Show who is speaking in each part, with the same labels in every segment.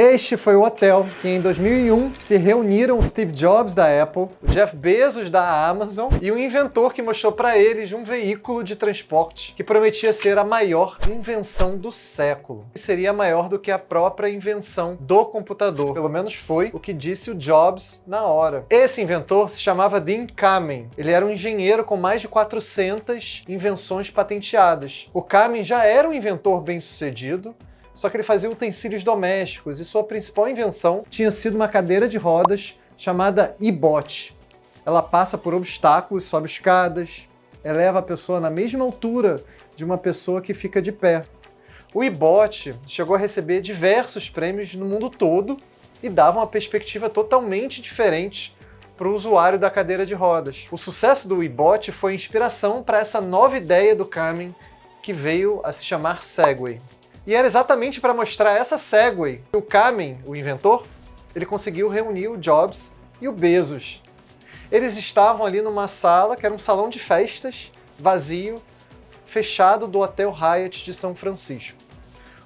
Speaker 1: Este foi o hotel que em 2001 se reuniram o Steve Jobs da Apple, o Jeff Bezos da Amazon e o inventor que mostrou para eles um veículo de transporte que prometia ser a maior invenção do século. E seria maior do que a própria invenção do computador. Pelo menos foi o que disse o Jobs na hora. Esse inventor se chamava Dean Kamen. Ele era um engenheiro com mais de 400 invenções patenteadas. O Kamen já era um inventor bem-sucedido, só que ele fazia utensílios domésticos e sua principal invenção tinha sido uma cadeira de rodas chamada e-bot. Ela passa por obstáculos, sobe escadas, eleva a pessoa na mesma altura de uma pessoa que fica de pé. O e-bot chegou a receber diversos prêmios no mundo todo e dava uma perspectiva totalmente diferente para o usuário da cadeira de rodas. O sucesso do e-bot foi inspiração para essa nova ideia do Kamen que veio a se chamar Segway. E era exatamente para mostrar essa Segway que o Kamen, o inventor, ele conseguiu reunir o Jobs e o Bezos. Eles estavam ali numa sala, que era um salão de festas, vazio, fechado do Hotel Hyatt de São Francisco.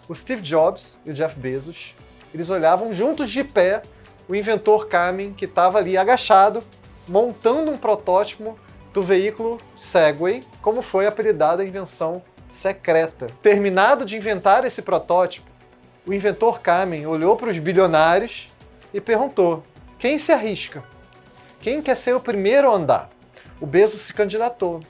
Speaker 1: O Steve Jobs e o Jeff Bezos, eles olhavam juntos de pé o inventor Kamen, que estava ali agachado, montando um protótipo do veículo Segway, como foi apelidada a invenção secreta. Terminado de inventar esse protótipo, o inventor Kamen olhou para os bilionários e perguntou: quem se arrisca? Quem quer ser o primeiro a andar? O Bezos se candidatou.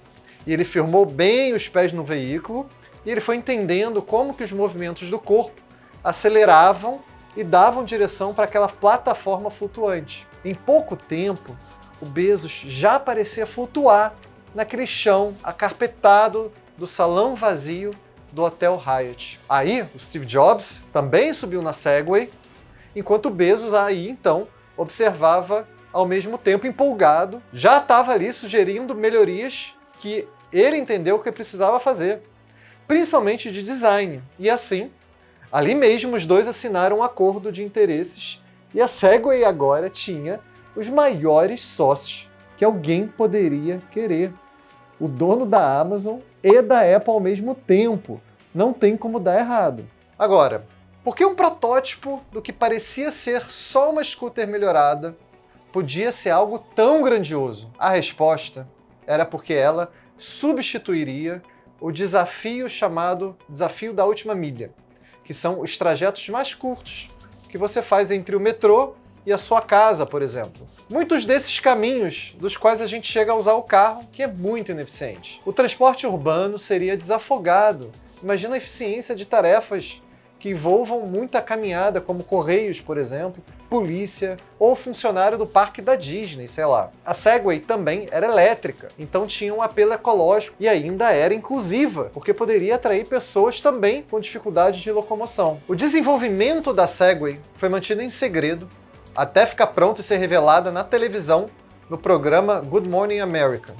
Speaker 1: E ele firmou bem os pés no veículo e ele foi entendendo como que os movimentos do corpo aceleravam e davam direção para aquela plataforma flutuante. Em pouco tempo, o Bezos já parecia flutuar naquele chão acarpetado do salão vazio do Hotel Hyatt. Aí, o Steve Jobs também subiu na Segway, enquanto o Bezos aí, então, observava ao mesmo tempo empolgado, já estava ali sugerindo melhorias que ele entendeu que precisava fazer, principalmente de design. E assim, ali mesmo os dois assinaram um acordo de interesses e a Segway agora tinha os maiores sócios que alguém poderia querer. O dono da Amazon e da Apple ao mesmo tempo. Não tem como dar errado. Agora, por que um protótipo do que parecia ser só uma scooter melhorada podia ser algo tão grandioso? A resposta era porque ela substituiria o desafio chamado Desafio da Última Milha, que são os trajetos mais curtos que você faz entre o metrô e a sua casa, por exemplo. Muitos desses caminhos dos quais a gente chega a usar o carro, que é muito ineficiente. O transporte urbano seria desafogado. Imagina a eficiência de tarefas que envolvam muita caminhada, como correios, por exemplo, polícia ou funcionário do parque da Disney, sei lá. A Segway também era elétrica, então tinha um apelo ecológico e ainda era inclusiva, porque poderia atrair pessoas também com dificuldades de locomoção. O desenvolvimento da Segway foi mantido em segredo até ficar pronta e ser revelada na televisão no programa Good Morning America.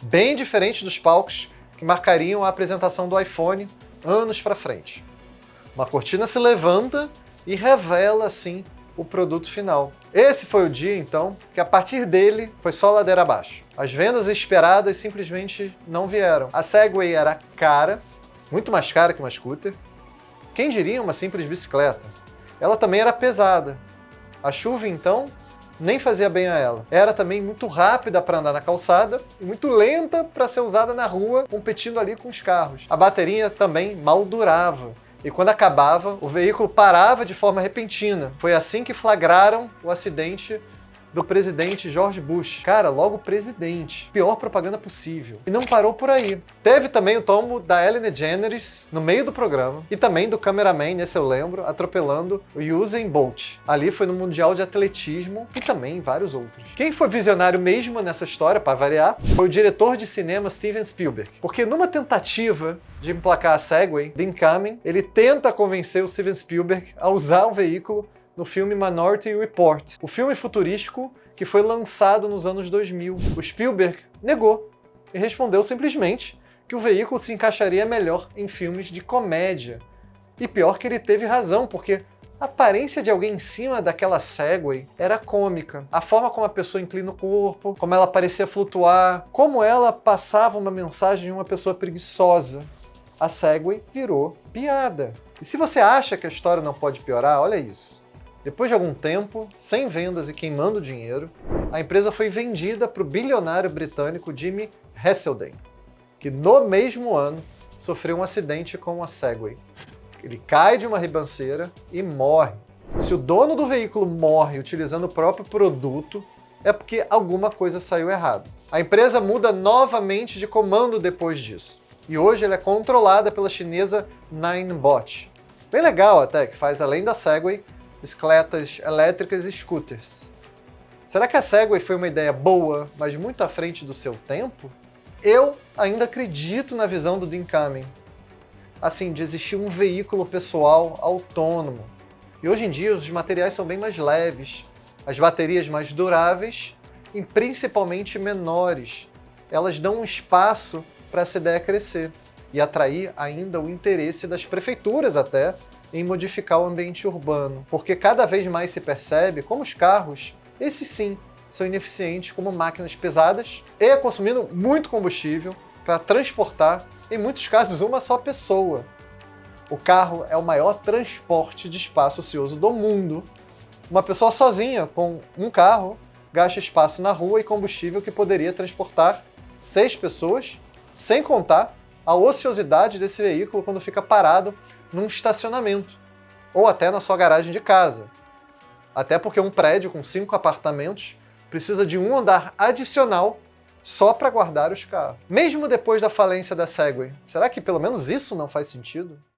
Speaker 1: Bem diferente dos palcos que marcariam a apresentação do iPhone anos para frente. Uma cortina se levanta e revela, assim, o produto final. Esse foi o dia, então, que a partir dele foi só ladeira abaixo. As vendas esperadas simplesmente não vieram. A Segway era cara, muito mais cara que uma scooter. Quem diria uma simples bicicleta? Ela também era pesada. A chuva, então, nem fazia bem a ela. Era também muito rápida para andar na calçada e muito lenta para ser usada na rua, competindo ali com os carros. A bateria também mal durava. E quando acabava, o veículo parava de forma repentina. Foi assim que flagraram o acidente do presidente George Bush. Cara, logo presidente. Pior propaganda possível. E não parou por aí. Teve também o tombo da Ellen DeGeneres no meio do programa. E também do cameraman, nesse eu lembro, atropelando o Usain Bolt. Ali foi no Mundial de Atletismo e também vários outros. Quem foi visionário mesmo nessa história, para variar, foi o diretor de cinema Steven Spielberg. Porque numa tentativa de emplacar a Segway, Dean Kamen, ele tenta convencer o Steven Spielberg a usar o veículo no filme Minority Report, o filme futurístico que foi lançado nos anos 2000. O Spielberg negou e respondeu simplesmente que o veículo se encaixaria melhor em filmes de comédia. E pior que ele teve razão, porque a aparência de alguém em cima daquela Segway era cômica. A forma como a pessoa inclina o corpo, como ela parecia flutuar, como ela passava uma mensagem de uma pessoa preguiçosa. A Segway virou piada. E se você acha que a história não pode piorar, olha isso. Depois de algum tempo, sem vendas e queimando dinheiro, a empresa foi vendida para o bilionário britânico Jimmy Heselden, que no mesmo ano sofreu um acidente com uma Segway. Ele cai de uma ribanceira e morre. Se o dono do veículo morre utilizando o próprio produto, é porque alguma coisa saiu errado. A empresa muda novamente de comando depois disso. E hoje ela é controlada pela chinesa Ninebot. Bem legal até, que faz além da Segway, bicicletas elétricas e scooters. Será que a Segway foi uma ideia boa, mas muito à frente do seu tempo? Eu ainda acredito na visão do Dean Kamen. Assim, de existir um veículo pessoal autônomo. E hoje em dia os materiais são bem mais leves, as baterias mais duráveis e principalmente menores. Elas dão um espaço para essa ideia crescer e atrair ainda o interesse das prefeituras até em modificar o ambiente urbano, porque cada vez mais se percebe como os carros, esses sim, são ineficientes como máquinas pesadas e consumindo muito combustível para transportar, em muitos casos, uma só pessoa. O carro é o maior transporte de espaço ocioso do mundo. Uma pessoa sozinha com um carro gasta espaço na rua e combustível que poderia transportar 6 pessoas, sem contar a ociosidade desse veículo quando fica parado num estacionamento, ou até na sua garagem de casa. Até porque um prédio com 5 apartamentos precisa de um andar adicional só para guardar os carros. Mesmo depois da falência da Segway, será que pelo menos isso não faz sentido?